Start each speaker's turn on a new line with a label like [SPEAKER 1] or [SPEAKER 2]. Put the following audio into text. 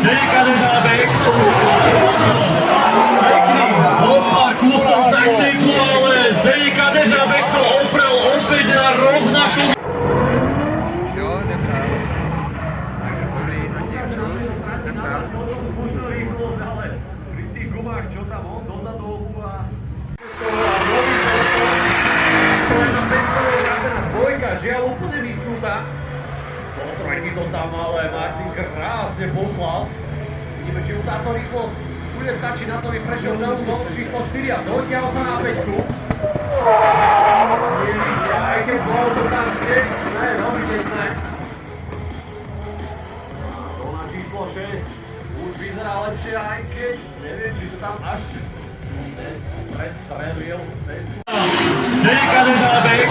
[SPEAKER 1] Zdeňka Dežábek. Pekný slop a kúsol taktiku, ale Zdeňka Dežábek to oprel opäť na rovnakú.
[SPEAKER 2] Jo, jdem dál. Takže dobrý, zatím čus, jdem dál.
[SPEAKER 1] Ale pri tých gumách, čo tam on dozadu obúva. Dvojka, žiaľ úplne vyschnutá. Pozrieť to tam, ale Martin krásne poslal. Vidíme, či mu táto rýchlosť bude stačiť na to, aby prešiel celú noc číslo 4 a dotiahol sa na peťku. Nevidia, aj keď bolo to tam tesné, veľmi tesné. To na číslo 6 už vyzerá lepšie, aj keď neviem, či to tam až prestrelil. Zdeňka Dežábek.